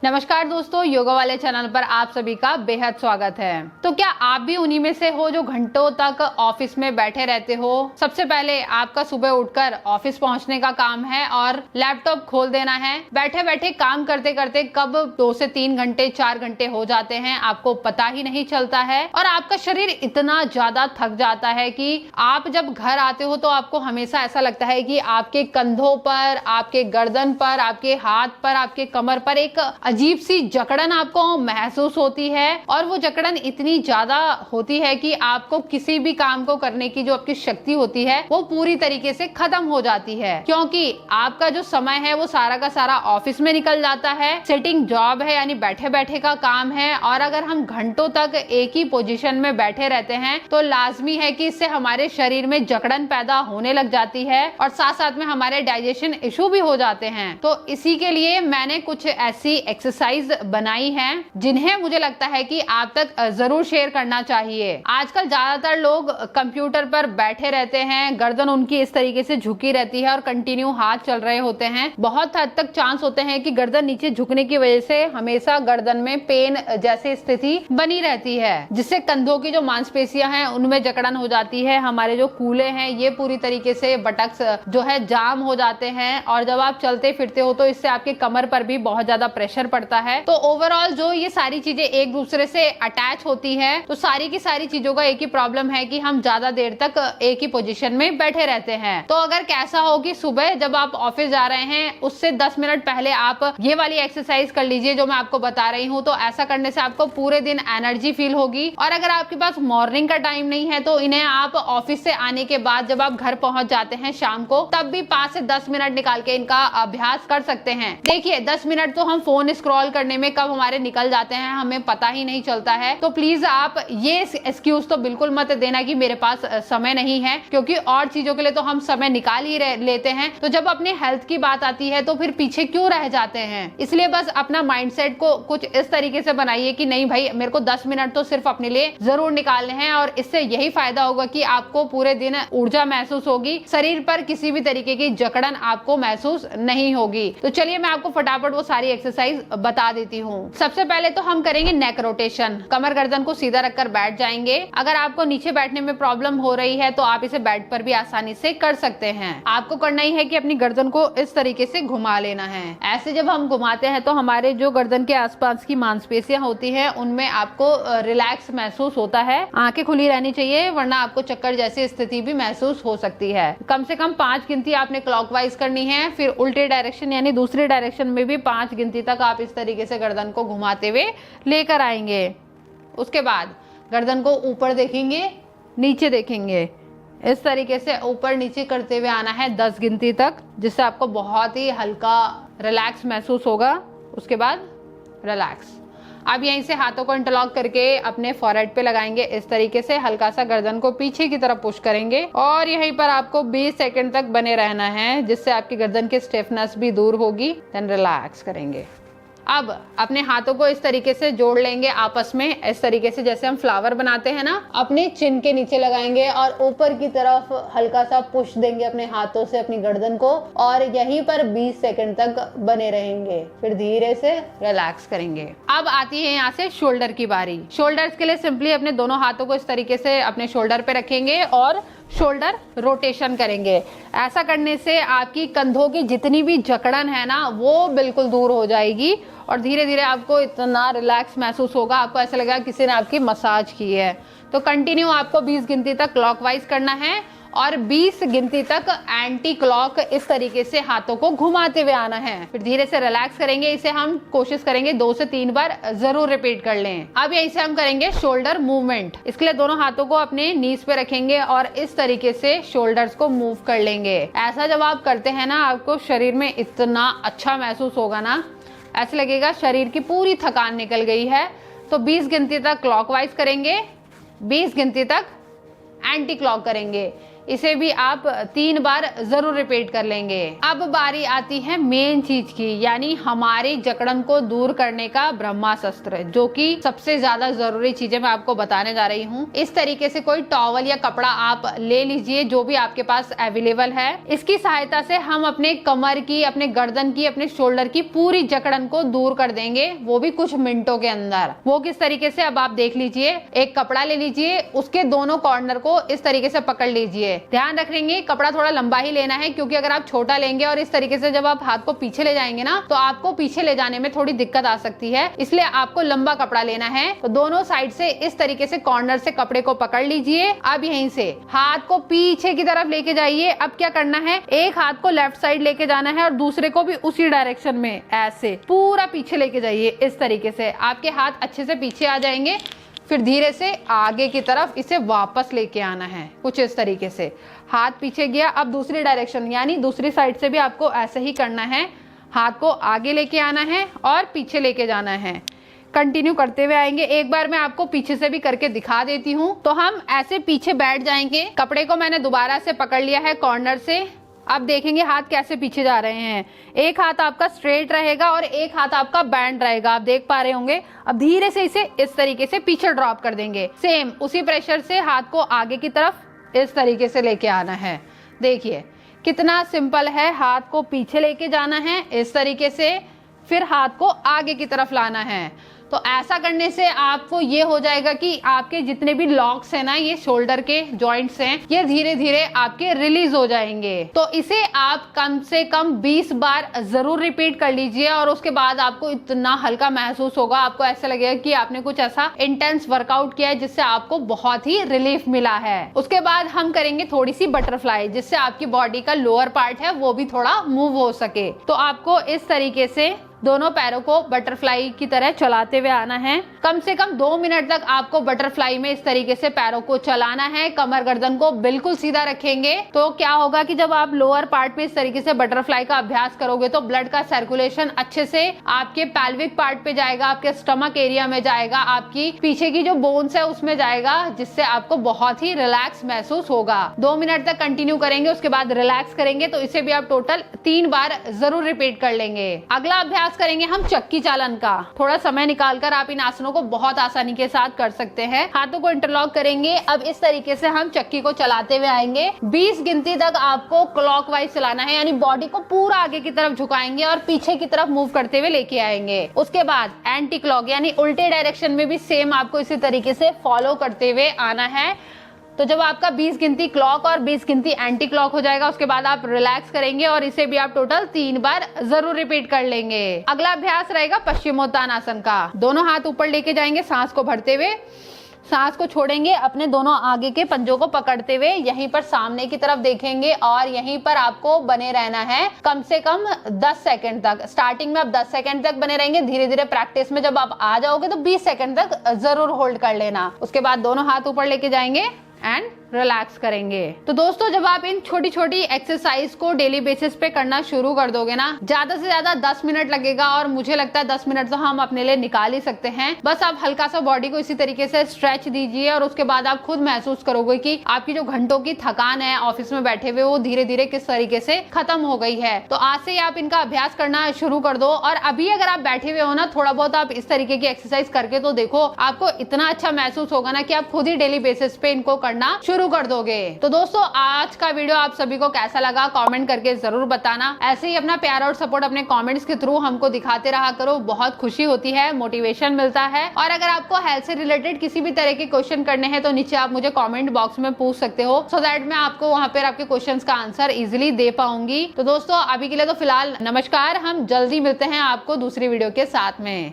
नमस्कार दोस्तों, योगा वाले चैनल पर आप सभी का बेहद स्वागत है। तो क्या आप भी उन्हीं में से हो जो घंटों तक ऑफिस में बैठे रहते हो? सबसे पहले आपका सुबह उठकर ऑफिस पहुंचने का काम है और लैपटॉप खोल देना है। बैठे बैठे काम करते करते कब 2 से 3 घंटे 4 घंटे हो जाते हैं आपको पता ही नहीं चलता है और आपका शरीर इतना ज्यादा थक जाता है कि आप जब घर आते हो तो आपको हमेशा ऐसा लगता है कि आपके कंधों पर, आपके गर्दन पर, आपके हाथ पर, आपके कमर पर एक अजीब सी जकड़न आपको महसूस होती है और वो जकड़न इतनी ज्यादा होती है कि आपको किसी भी काम को करने की जो आपकी शक्ति होती है वो पूरी तरीके से खत्म हो जाती है, क्योंकि आपका जो समय है वो सारा का सारा ऑफिस में निकल जाता है। सिटिंग जॉब है, यानी बैठे बैठे का काम है और अगर हम घंटों तक एक ही पोजीशन में बैठे रहते हैं तो लाजमी है कि इससे हमारे शरीर में जकड़न पैदा होने लग जाती है और साथ साथ में हमारे डाइजेशन इशू भी हो जाते हैं। तो इसी के लिए मैंने कुछ ऐसी एक्सरसाइज बनाई है जिन्हें मुझे लगता है कि आप तक जरूर शेयर करना चाहिए। आजकल ज्यादातर लोग कंप्यूटर पर बैठे रहते हैं, गर्दन उनकी इस तरीके से झुकी रहती है और कंटिन्यू हाथ चल रहे होते हैं। बहुत हद तक चांस होते हैं कि गर्दन नीचे झुकने की वजह से हमेशा गर्दन में पेन जैसी स्थिति बनी रहती है, जिससे कंधों की जो मांसपेशियां हैं उनमें जकड़न हो जाती है। हमारे जो कूल्हे हैं ये पूरी तरीके से बटक्स जो है जाम हो जाते हैं और जब आप चलते फिरते हो तो इससे आपके कमर पर भी बहुत ज्यादा प्रेशर पड़ता है। तो ओवरऑल जो ये सारी चीजें एक दूसरे से अटैच होती है तो सारी की सारी चीजों का एक ही प्रॉब्लम है कि हम ज्यादा देर तक एक ही पोजीशन में बैठे रहते हैं। तो अगर कैसा हो कि सुबह जब आप ऑफिस जा रहे हैं उससे 10 मिनट पहले आप ये वाली एक्सरसाइज कर लीजिए जो मैं आपको बता रही हूँ। तो ऐसा करने से आपको पूरे दिन एनर्जी फील होगी और अगर आपके पास मॉर्निंग का टाइम नहीं है तो इन्हें आप ऑफिस से आने के बाद जब आप घर पहुंच जाते हैं शाम को तब भी 5 से 10 मिनट निकाल के इनका अभ्यास कर सकते हैं। देखिए 10 मिनट तो हम फोन स्क्रॉल करने में कब हमारे निकल जाते हैं हमें पता ही नहीं चलता है। तो प्लीज आप ये एक्सक्यूज तो बिल्कुल मत देना कि मेरे पास समय नहीं है, क्योंकि और चीजों के लिए तो हम समय निकाल ही लेते हैं। तो जब अपनी हेल्थ की बात आती है तो फिर पीछे क्यों रह जाते हैं। इसलिए बस अपना माइंडसेट को कुछ इस तरीके से बनाइए कि नहीं भाई मेरे को 10 मिनट तो सिर्फ अपने लिए जरूर निकालने हैं और इससे यही फायदा होगा कि आपको पूरे दिन ऊर्जा महसूस होगी, शरीर पर किसी भी तरीके की जकड़न आपको महसूस नहीं होगी। तो चलिए मैं आपको फटाफट वो सारी एक्सरसाइज बता देती हूँ। सबसे पहले तो हम करेंगे नेक रोटेशन। कमर गर्दन को सीधा रखकर बैठ जाएंगे। अगर आपको नीचे बैठने में प्रॉब्लम हो रही है तो आप इसे बेड पर भी आसानी से कर सकते हैं। आपको करना ही है कि अपनी गर्दन को इस तरीके से घुमा लेना है। ऐसे जब हम घुमाते हैं तो हमारे जो गर्दन के आसपास की मांसपेशियां होती है उनमें आपको रिलैक्स महसूस होता है। आंखें खुली रहनी चाहिए वरना आपको चक्कर जैसी स्थिति भी महसूस हो सकती है। कम से कम 5 गिनती आपने क्लॉकवाइज करनी है, फिर उल्टे डायरेक्शन यानी दूसरी डायरेक्शन में भी 5 गिनती तक आप इस तरीके से गर्दन को घुमाते हुए लेकर आएंगे। उसके बाद गर्दन को ऊपर देखेंगे, नीचे देखेंगे, इस तरीके से ऊपर नीचे करते हुए आना है 10 गिनती तक, जिससे आपको बहुत ही हल्का रिलैक्स महसूस होगा। उसके बाद रिलैक्स। अब यहीं से हाथों को इंटरलॉक करके अपने फॉरहेड पे लगाएंगे। इस तरीके से हल्का सा गर्दन को पीछे की तरफ पुश करेंगे और यहीं पर आपको 20 सेकंड तक बने रहना है, जिससे आपकी गर्दन की स्टिफनेस भी दूर होगी। देन रिलैक्स करेंगे। अब अपने हाथों को इस तरीके से जोड़ लेंगे आपस में, इस तरीके से जैसे हम फ्लावर बनाते हैं ना। अपने चिन के नीचे लगाएंगे और ऊपर की तरफ हल्का सा पुश देंगे अपने हाथों से अपनी गर्दन को और यहीं पर 20 सेकंड तक बने रहेंगे। फिर धीरे से रिलैक्स करेंगे। अब आती है यहाँ से शोल्डर की बारी। शोल्डर्स के लिए सिंपली अपने दोनों हाथों को इस तरीके से अपने शोल्डर पे रखेंगे और शोल्डर रोटेशन करेंगे। ऐसा करने से आपकी कंधों की जितनी भी जकड़न है ना वो बिल्कुल दूर हो जाएगी और धीरे धीरे आपको इतना रिलैक्स महसूस होगा, आपको ऐसा लगेगा किसी ने आपकी मसाज की है। तो कंटिन्यू आपको 20 गिनती तक क्लॉकवाइज करना है और 20 गिनती तक एंटी क्लॉक इस तरीके से हाथों को घुमाते हुए आना है। फिर धीरे से रिलैक्स करेंगे। इसे हम कोशिश करेंगे 2 से 3 बार जरूर रिपीट कर लें। अब यहीं से हम करेंगे शोल्डर मूवमेंट। इसके लिए दोनों हाथों को अपने नीज पे रखेंगे और इस तरीके से शोल्डर्स को मूव कर लेंगे। ऐसा जब आप करते हैं ना आपको शरीर में इतना अच्छा महसूस होगा ना, ऐसे लगेगा शरीर की पूरी थकान निकल गई है। तो 20 गिनती तक क्लॉकवाइज करेंगे, 20 गिनती तक एंटी क्लॉक करेंगे। इसे भी आप 3 बार जरूर रिपीट कर लेंगे। अब बारी आती है मेन चीज की, यानी हमारी जकड़न को दूर करने का ब्रह्मास्त्र, जो कि सबसे ज्यादा जरूरी चीजें मैं आपको बताने जा रही हूँ। इस तरीके से कोई टॉवल या कपड़ा आप ले लीजिए जो भी आपके पास अवेलेबल है। इसकी सहायता से हम अपने कमर की, अपने गर्दन की, अपने शोल्डर की पूरी जकड़न को दूर कर देंगे, वो भी कुछ मिनटों के अंदर। वो किस तरीके से, अब आप देख लीजिए। एक कपड़ा ले लीजिए, उसके दोनों कॉर्नर को इस तरीके से पकड़ लीजिए। ध्यान रखेंगे कपड़ा थोड़ा लंबा ही लेना है, क्योंकि अगर आप छोटा लेंगे और इस तरीके से जब आप हाथ को पीछे ले जाएंगे ना, तो आपको पीछे ले जाने में थोड़ी दिक्कत आ सकती है। इसलिए आपको लंबा कपड़ा लेना है। तो दोनों साइड से इस तरीके से कॉर्नर से कपड़े को पकड़ लीजिए। अब यहीं से हाथ को पीछे की तरफ लेके जाइए। अब क्या करना है, एक हाथ को लेफ्ट साइड लेके जाना है और दूसरे को भी उसी डायरेक्शन में ऐसे पूरा पीछे लेके जाइए। इस तरीके से आपके हाथ अच्छे से पीछे आ जाएंगे। फिर धीरे से आगे की तरफ इसे वापस लेके आना है, कुछ इस तरीके से। हाथ पीछे गया, अब दूसरी डायरेक्शन यानी दूसरी साइड से भी आपको ऐसे ही करना है। हाथ को आगे लेके आना है और पीछे लेके जाना है। कंटिन्यू करते हुए आएंगे। एक बार मैं आपको पीछे से भी करके दिखा देती हूँ। तो हम ऐसे पीछे बैठ जाएंगे। कपड़े को मैंने दोबारा से पकड़ लिया है कॉर्नर से। अब देखेंगे हाथ कैसे पीछे जा रहे हैं। एक हाथ आपका स्ट्रेट रहेगा और एक हाथ आपका बैंड रहेगा, आप देख पा रहे होंगे। अब धीरे से इसे इस तरीके से पीछे ड्रॉप कर देंगे। सेम उसी प्रेशर से हाथ को आगे की तरफ इस तरीके से लेके आना है। देखिए कितना सिंपल है। हाथ को पीछे लेके जाना है इस तरीके से, फिर हाथ को आगे की तरफ लाना है। तो ऐसा करने से आपको ये हो जाएगा कि आपके जितने भी लॉक्स हैं ना, ये शोल्डर के जॉइंट्स हैं, ये धीरे धीरे आपके रिलीज हो जाएंगे। तो इसे आप कम से कम 20 बार जरूर रिपीट कर लीजिए और उसके बाद आपको इतना हल्का महसूस होगा। आपको ऐसा लगेगा कि आपने कुछ ऐसा इंटेंस वर्कआउट किया है जिससे आपको बहुत ही रिलीफ मिला है। उसके बाद हम करेंगे थोड़ी सी बटरफ्लाई, जिससे आपकी बॉडी का लोअर पार्ट है वो भी थोड़ा मूव हो सके। तो आपको इस तरीके से दोनों पैरों को बटरफ्लाई की तरह चलाते हुए आना है। कम से कम 2 मिनट तक आपको बटरफ्लाई में इस तरीके से पैरों को चलाना है। कमर गर्दन को बिल्कुल सीधा रखेंगे। तो क्या होगा कि जब आप लोअर पार्ट में इस तरीके से बटरफ्लाई का अभ्यास करोगे तो ब्लड का सर्कुलेशन अच्छे से आपके पैल्विक पार्ट पे जाएगा, आपके स्टमक एरिया में जाएगा, आपकी पीछे की जो बोन्स है उसमें जाएगा, जिससे आपको बहुत ही रिलैक्स महसूस होगा। 2 मिनट तक कंटिन्यू करेंगे, उसके बाद रिलैक्स करेंगे। तो इसे भी आप टोटल 3 बार जरूर रिपीट कर लेंगे। अगला अभ्यास करेंगे हम चक्की चालन का। थोड़ा समय निकालकर आप इन आसनों को बहुत आसानी के साथ कर सकते हैं। हाथों को इंटरलॉक करेंगे। अब इस तरीके से हम चक्की को चलाते हुए आएंगे। 20 गिनती तक आपको क्लॉकवाइज चलाना है, यानी बॉडी को पूरा आगे की तरफ झुकाएंगे और पीछे की तरफ मूव करते हुए लेके आएंगे। उसके बाद एंटी क्लॉक यानी उल्टे डायरेक्शन में भी सेम आपको इसी तरीके से फॉलो करते हुए आना है। तो जब आपका 20 गिनती क्लॉक और 20 गिनती एंटी क्लॉक हो जाएगा, उसके बाद आप रिलैक्स करेंगे और इसे भी आप टोटल 3 बार जरूर रिपीट कर लेंगे। अगला अभ्यास रहेगा पश्चिमोत्तानासन का। दोनों हाथ ऊपर लेके जाएंगे सांस को भरते हुए, सांस को छोड़ेंगे, अपने दोनों आगे के पंजों को पकड़ते हुए यहीं पर सामने की तरफ देखेंगे और यहीं पर आपको बने रहना है कम से कम 10 सेकंड तक। स्टार्टिंग में आप 10 सेकंड तक बने रहेंगे, धीरे धीरे प्रैक्टिस में जब आप आ जाओगे तो 20 सेकंड तक जरूर होल्ड कर लेना। उसके बाद दोनों हाथ ऊपर लेके जाएंगे एंड रिलैक्स करेंगे। तो दोस्तों जब आप इन छोटी छोटी एक्सरसाइज को डेली बेसिस पे करना शुरू कर दोगे ना, ज्यादा से ज्यादा 10 मिनट लगेगा और मुझे लगता है 10 मिनट तो हम अपने लिए निकाल ही सकते हैं। बस आप हल्का सा बॉडी को इसी तरीके से स्ट्रेच दीजिए और उसके बाद आप खुद महसूस करोगे कि आपकी जो घंटों की थकान है ऑफिस में बैठे हुए, वो धीरे धीरे किस तरीके से खत्म हो गई है। तो आज से ही आप इनका अभ्यास करना शुरू कर दो। और अभी अगर आप बैठे हुए हो ना, थोड़ा बहुत आप इस तरीके की एक्सरसाइज करके तो देखो, आपको इतना अच्छा महसूस होगा ना कि आप खुद ही डेली बेसिस पे इनको करना शुरू कर दोगे। तो दोस्तों आज का वीडियो आप सभी को कैसा लगा कमेंट करके जरूर बताना। ऐसे ही अपना प्यार और सपोर्ट अपने कमेंट्स के थ्रू हमको दिखाते रहा करो, बहुत खुशी होती है, मोटिवेशन मिलता है। और अगर आपको हेल्थ से रिलेटेड किसी भी तरह के क्वेश्चन करने हैं तो नीचे आप मुझे कमेंट बॉक्स में पूछ सकते हो, सो दैट मैं आपको वहां पर आपके क्वेश्चंस का आंसर इजिली दे पाऊंगी। तो दोस्तों अभी के लिए तो फिलहाल नमस्कार, हम जल्दी मिलते हैं आपको दूसरी वीडियो के साथ में।